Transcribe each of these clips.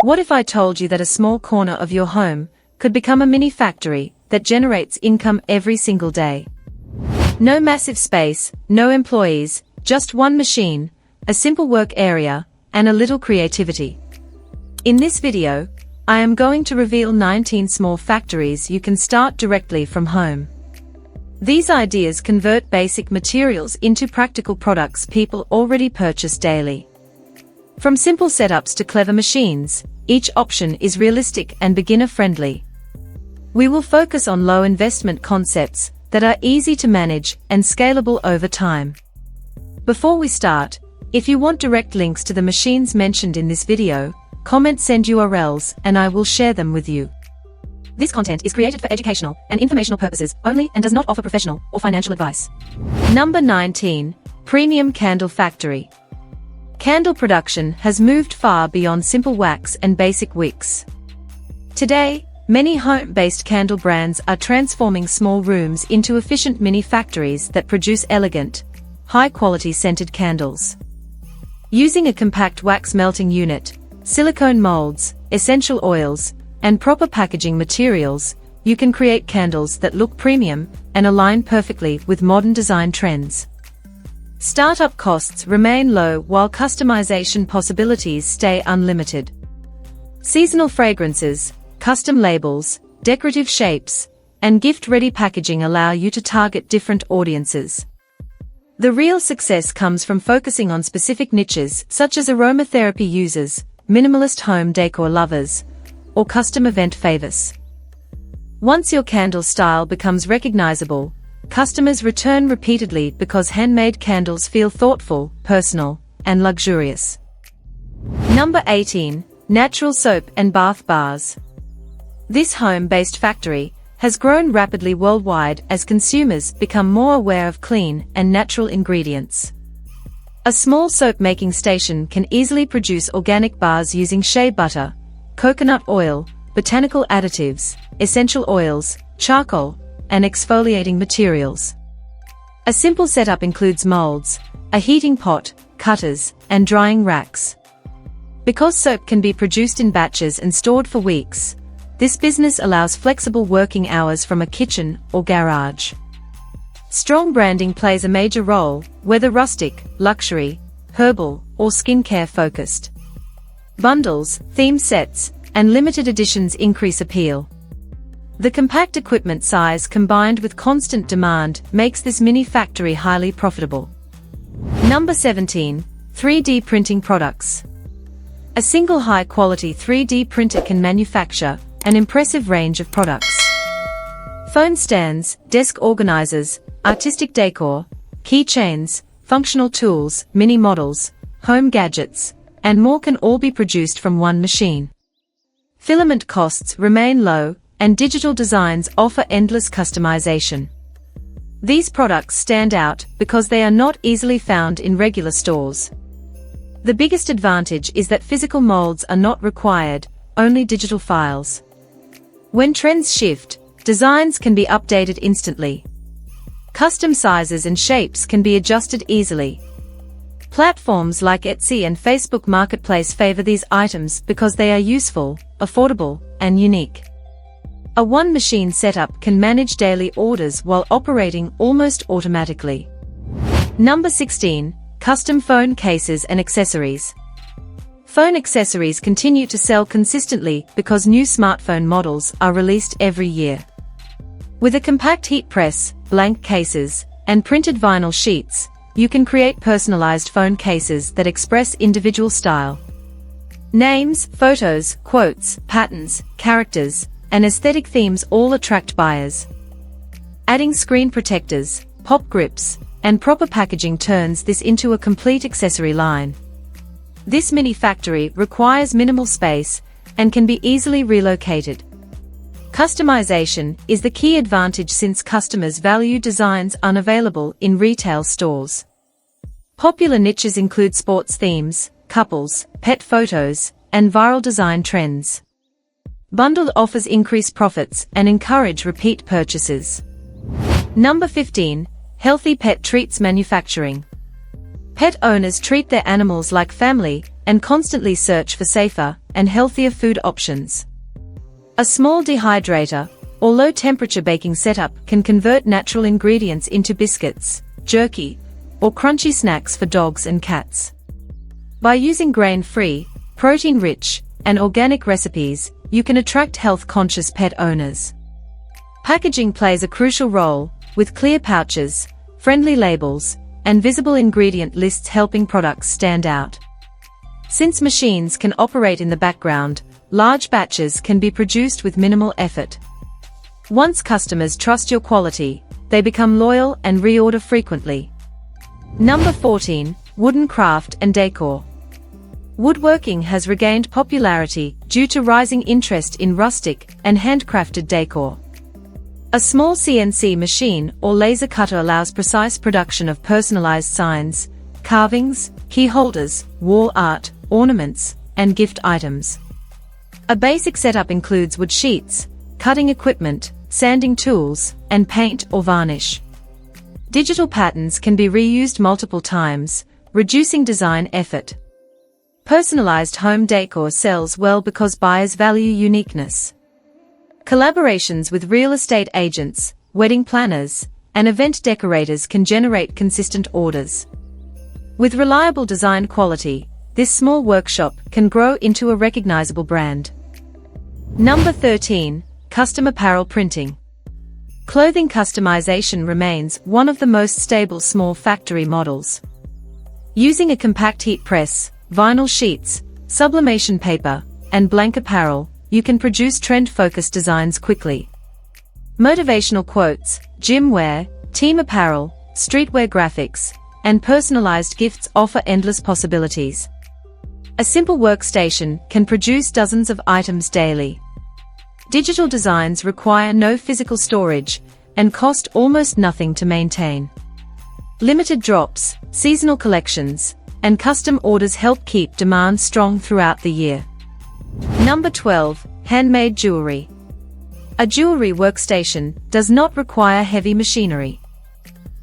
What if I told you that a small corner of your home could become a mini factory that generates income every single day? No massive space, no employees, just one machine, a simple work area, and a little creativity. In this video, I am going to reveal 19 small factories you can start directly from home. These ideas convert basic materials into practical products people already purchase daily. From simple setups to clever machines, each option is realistic and beginner-friendly. We will focus on low-investment concepts that are easy to manage and scalable over time. Before we start, if you want direct links to the machines mentioned in this video, comment send URLs and I will share them with you. This content is created for educational and informational purposes only and does not offer professional or financial advice. Number 19. Premium Candle Factory. Candle production has moved far beyond simple wax and basic wicks. Today, many home-based candle brands are transforming small rooms into efficient mini factories that produce elegant, high-quality scented candles. Using a compact wax melting unit, silicone molds, essential oils, and proper packaging materials, you can create candles that look premium and align perfectly with modern design trends. Startup costs remain low while customization possibilities stay unlimited. Seasonal fragrances, custom labels, decorative shapes, and gift-ready packaging allow you to target different audiences. The real success comes from focusing on specific niches such as aromatherapy users, minimalist home decor lovers, or custom event favors. Once your candle style becomes recognizable, customers return repeatedly because handmade candles feel thoughtful, personal, and luxurious. Number 18. Natural Soap and Bath Bars. This home-based factory has grown rapidly worldwide as consumers become more aware of clean and natural ingredients. A small soap-making station can easily produce organic bars using shea butter, coconut oil, botanical additives, essential oils, charcoal, and exfoliating materials. A simple setup includes molds, a heating pot, cutters, and drying racks. Because soap can be produced in batches and stored for weeks, this business allows flexible working hours from a kitchen or garage. Strong branding plays a major role, whether rustic, luxury, herbal, or skincare focused. Bundles, theme sets, and limited editions increase appeal. The compact equipment size combined with constant demand makes this mini factory highly profitable. Number 17. 3D Printing Products. A single high-quality 3D printer can manufacture an impressive range of products. Phone stands, desk organizers, artistic decor, keychains, functional tools, mini models, home gadgets, and more can all be produced from one machine. Filament costs remain low, and digital designs offer endless customization. These products stand out because they are not easily found in regular stores. The biggest advantage is that physical molds are not required, only digital files. When trends shift, designs can be updated instantly. Custom sizes and shapes can be adjusted easily. Platforms like Etsy and Facebook Marketplace favor these items because they are useful, affordable, and unique. A one-machine setup can manage daily orders while operating almost automatically. Number 16. Custom Phone Cases and Accessories. Phone accessories continue to sell consistently because new smartphone models are released every year. With a compact heat press, blank cases, and printed vinyl sheets, you can create personalized phone cases that express individual style. Names, photos, quotes, patterns, characters, and aesthetic themes all attract buyers. Adding screen protectors, pop grips, and proper packaging turns this into a complete accessory line. This mini factory requires minimal space and can be easily relocated. Customization is the key advantage since customers value designs unavailable in retail stores. Popular niches include sports themes, couples, pet photos, and viral design trends. Bundled offers increase profits and encourage repeat purchases. Number 15. Healthy Pet Treats Manufacturing. Pet owners treat their animals like family and constantly search for safer, and healthier food options. A small dehydrator or low-temperature baking setup can convert natural ingredients into biscuits, jerky, or crunchy snacks for dogs and cats. By using grain-free, protein-rich, and organic recipes, you can attract health-conscious pet owners. Packaging plays a crucial role, with clear pouches, friendly labels, and visible ingredient lists helping products stand out. Since machines can operate in the background, large batches can be produced with minimal effort. Once customers trust your quality, they become loyal and reorder frequently. Number 14, Wooden Craft and Decor. Woodworking has regained popularity due to rising interest in rustic and handcrafted decor. A small CNC machine or laser cutter allows precise production of personalized signs, carvings, key holders, wall art, ornaments, and gift items. A basic setup includes wood sheets, cutting equipment, sanding tools, and paint or varnish. Digital patterns can be reused multiple times, reducing design effort. Personalized home decor sells well because buyers value uniqueness. Collaborations with real estate agents, wedding planners, and event decorators can generate consistent orders. With reliable design quality, this small workshop can grow into a recognizable brand. Number 13, Custom Apparel Printing. Clothing customization remains one of the most stable small factory models. Using a compact heat press, vinyl sheets, sublimation paper, and blank apparel, you can produce trend-focused designs quickly. Motivational quotes, gym wear, team apparel, streetwear graphics, and personalized gifts offer endless possibilities. A simple workstation can produce dozens of items daily. Digital designs require no physical storage and cost almost nothing to maintain. Limited drops, seasonal collections, and custom orders help keep demand strong throughout the year. Number 12, Handmade Jewelry. A jewelry workstation does not require heavy machinery.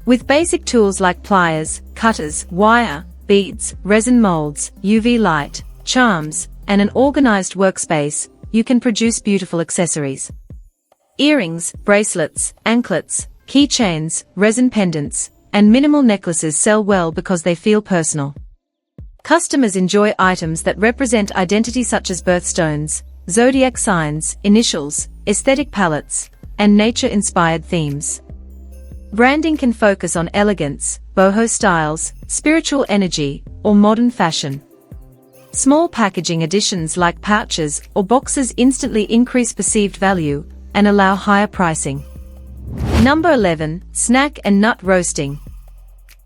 With basic tools like pliers, cutters, wire, beads, resin molds, UV light, charms, and an organized workspace, you can produce beautiful accessories. Earrings, bracelets, anklets, keychains, resin pendants, and minimal necklaces sell well because they feel personal. Customers enjoy items that represent identity such as birthstones, zodiac signs, initials, aesthetic palettes, and nature-inspired themes. Branding can focus on elegance, boho styles, spiritual energy, or modern fashion. Small packaging additions like pouches or boxes instantly increase perceived value and allow higher pricing. Number 11, Snack and Nut Roasting.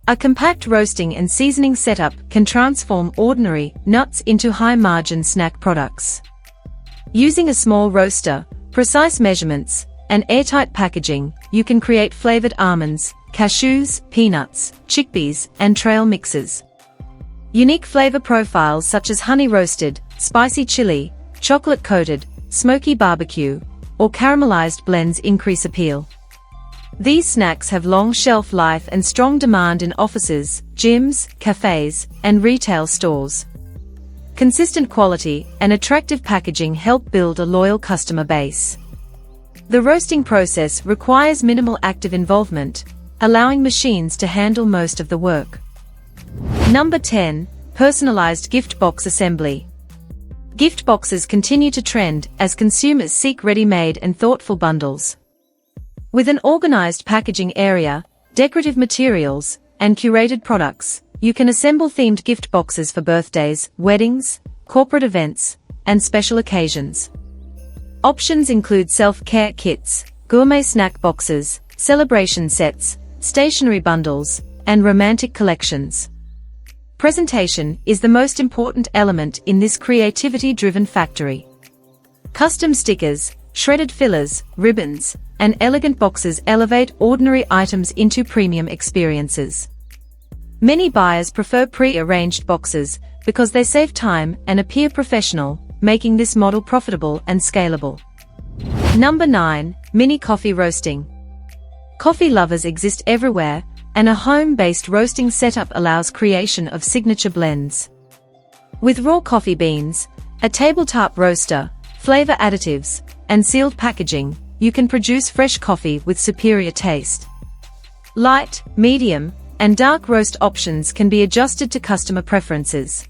A compact roasting and seasoning setup can transform ordinary nuts into high-margin snack products. Using a small roaster, precise measurements, and airtight packaging, you can create flavored almonds, cashews, peanuts, chickpeas, and trail mixes. Unique flavor profiles such as honey roasted, spicy chili, chocolate-coated, smoky barbecue, or caramelized blends increase appeal. These snacks have long shelf life and strong demand in offices, gyms, cafes, and retail stores. Consistent quality and attractive packaging help build a loyal customer base. The roasting process requires minimal active involvement, allowing machines to handle most of the work. Number 10, Personalized Gift Box Assembly. Gift boxes continue to trend as consumers seek ready-made and thoughtful bundles. With an organized packaging area, decorative materials, and curated products, you can assemble themed gift boxes for birthdays, weddings, corporate events, and special occasions. Options include self-care kits, gourmet snack boxes, celebration sets, stationery bundles, and romantic collections. Presentation is the most important element in this creativity-driven factory. Custom stickers, shredded fillers, ribbons, and elegant boxes elevate ordinary items into premium experiences. Many buyers prefer pre-arranged boxes because they save time and appear professional, making this model profitable and scalable. Number 9, Mini Coffee Roasting. Coffee lovers exist everywhere, and a home-based roasting setup allows creation of signature blends. With raw coffee beans, A tabletop roaster, flavor additives, and sealed packaging, you can produce fresh coffee with superior taste. Light, medium, and dark roast options can be adjusted to customer preferences.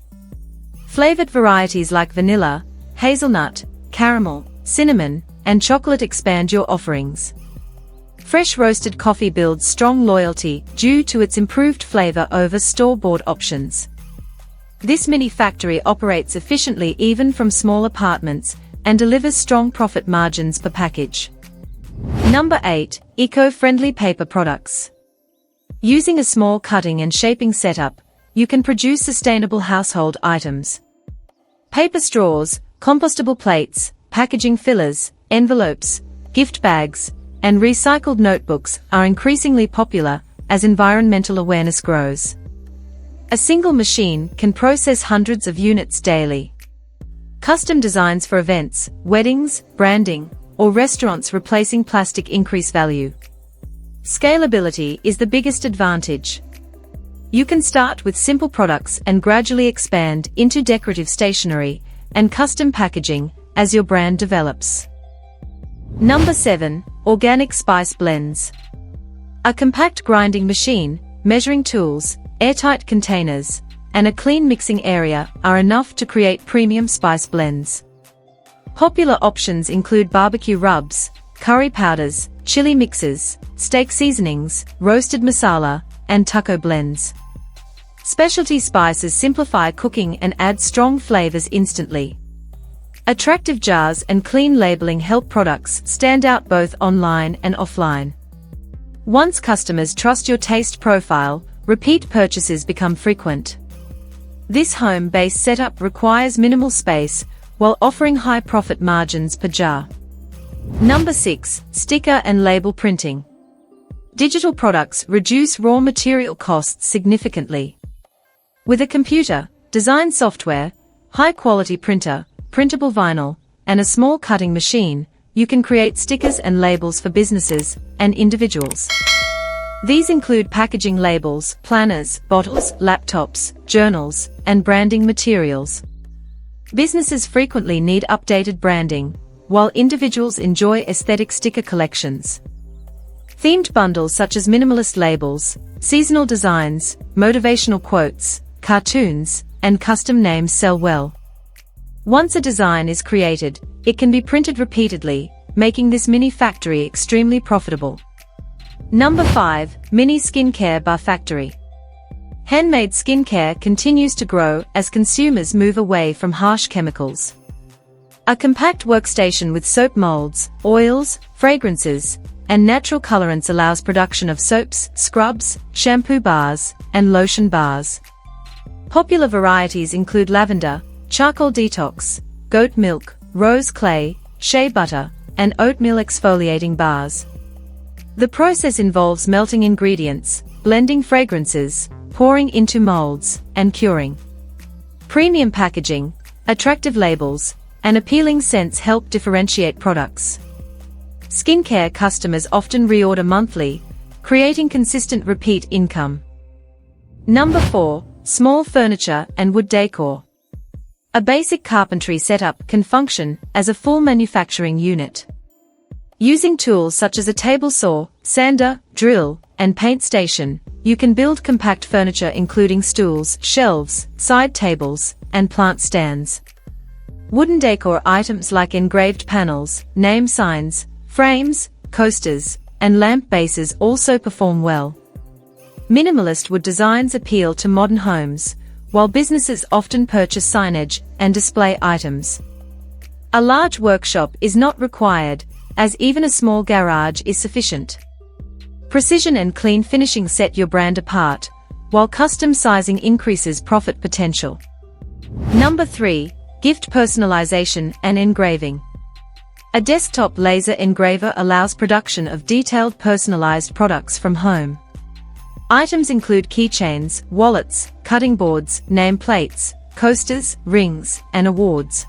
Flavored varieties like vanilla, hazelnut, caramel, cinnamon, and chocolate expand your offerings. Fresh roasted coffee builds strong loyalty due to its improved flavor over store-bought options. This mini factory operates efficiently even from small apartments and delivers strong profit margins per package. Number 8. Eco-friendly paper products. Using a small cutting and shaping setup, you can produce sustainable household items. Paper straws, compostable plates, packaging fillers, envelopes, gift bags, and recycled notebooks are increasingly popular as environmental awareness grows. A single machine can process hundreds of units daily. Custom designs for events, weddings, branding, or restaurants replacing plastic increase value. Scalability is the biggest advantage. You can start with simple products and gradually expand into decorative stationery and custom packaging as your brand develops. Number 7. Organic spice blends. A compact grinding machine, measuring tools, airtight containers, and a clean mixing area are enough to create premium spice blends. Popular options include barbecue rubs, curry powders, chili mixes, steak seasonings, roasted masala, and taco blends. Specialty spices simplify cooking and add strong flavors instantly. Attractive jars and clean labeling help products stand out both online and offline. Once customers trust your taste profile, repeat purchases become frequent. This home-based setup requires minimal space while offering high profit margins per jar. Number 6. Sticker and label printing. Digital products reduce raw material costs significantly. With a computer, design software, high-quality printer, printable vinyl, and a small cutting machine, you can create stickers and labels for businesses and individuals. These include packaging labels, planners, bottles, laptops, journals, and branding materials. Businesses frequently need updated branding, while individuals enjoy aesthetic sticker collections. Themed bundles such as minimalist labels, seasonal designs, motivational quotes, cartoons, and custom names sell well. Once a design is created, it can be printed repeatedly, making this mini factory extremely profitable. Number 5. Mini skincare bar factory. Handmade skincare continues to grow as consumers move away from harsh chemicals. A compact workstation with soap molds, oils, fragrances, and natural colorants allows production of soaps, scrubs, shampoo bars, and lotion bars. Popular varieties include lavender, charcoal detox, goat milk, rose clay, shea butter, and oatmeal exfoliating bars. The process involves melting ingredients, blending fragrances, pouring into molds, and curing. Premium packaging, attractive labels, and appealing scents help differentiate products. Skincare customers often reorder monthly, creating consistent repeat income. Number 4. Small furniture and wood decor. A basic carpentry setup can function as a full manufacturing unit. Using tools such as a table saw, sander, drill, and paint station, you can build compact furniture including stools, shelves, side tables, and plant stands. Wooden decor items like engraved panels, name signs, frames, coasters, and lamp bases also perform well. Minimalist wood designs appeal to modern homes, while businesses often purchase signage and display items. A large workshop is not required, as even a small garage is sufficient. Precision and clean finishing set your brand apart, while custom sizing increases profit potential. Number 3. Gift personalization and engraving. A desktop laser engraver allows production of detailed personalized products from home. Items include keychains, wallets, cutting boards, nameplates, coasters, rings, and awards.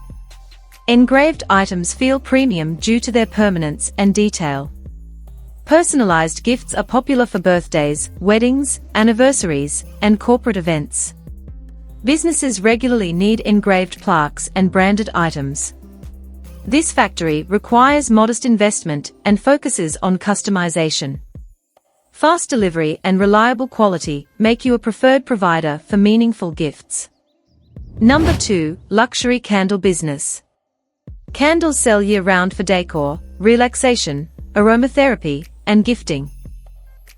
Engraved items feel premium due to their permanence and detail. Personalized gifts are popular for birthdays, weddings, anniversaries, and corporate events. Businesses regularly need engraved plaques and branded items. This factory requires modest investment and focuses on customization. Fast delivery and reliable quality make you a preferred provider for meaningful gifts. Number 2, luxury candle business. Candles sell year-round for decor, relaxation, aromatherapy, and gifting.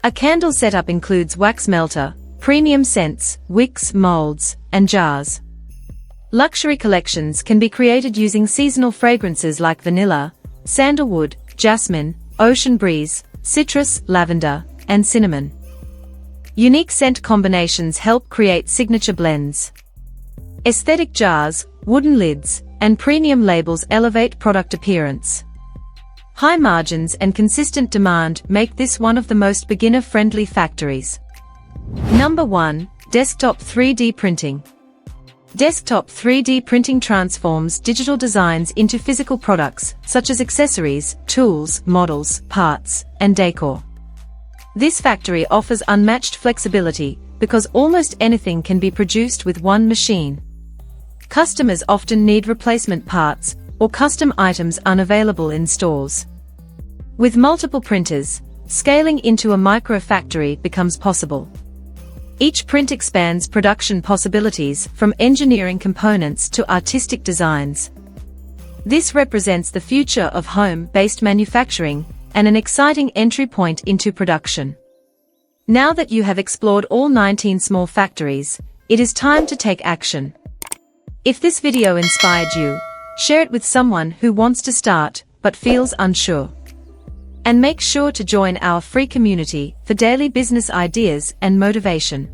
A candle setup includes wax melter, premium scents, wicks, molds, and jars. Luxury collections can be created using seasonal fragrances like vanilla, sandalwood, jasmine, ocean breeze, citrus, lavender, and cinnamon. Unique scent combinations help create signature blends. Aesthetic jars, wooden lids, and premium labels elevate product appearance. High margins and consistent demand make this one of the most beginner-friendly factories. Number 1, desktop 3D printing. Desktop 3D printing transforms digital designs into physical products, such as accessories, tools, models, parts, and decor. This factory offers unmatched flexibility because almost anything can be produced with one machine. Customers often need replacement parts or custom items unavailable in stores. With multiple printers, scaling into a micro-factory becomes possible. Each print expands production possibilities from engineering components to artistic designs. This represents the future of home-based manufacturing and an exciting entry point into production. Now that you have explored all 19 small factories, it is time to take action. If this video inspired you, share it with someone who wants to start but feels unsure. And make sure to join our free community for daily business ideas and motivation.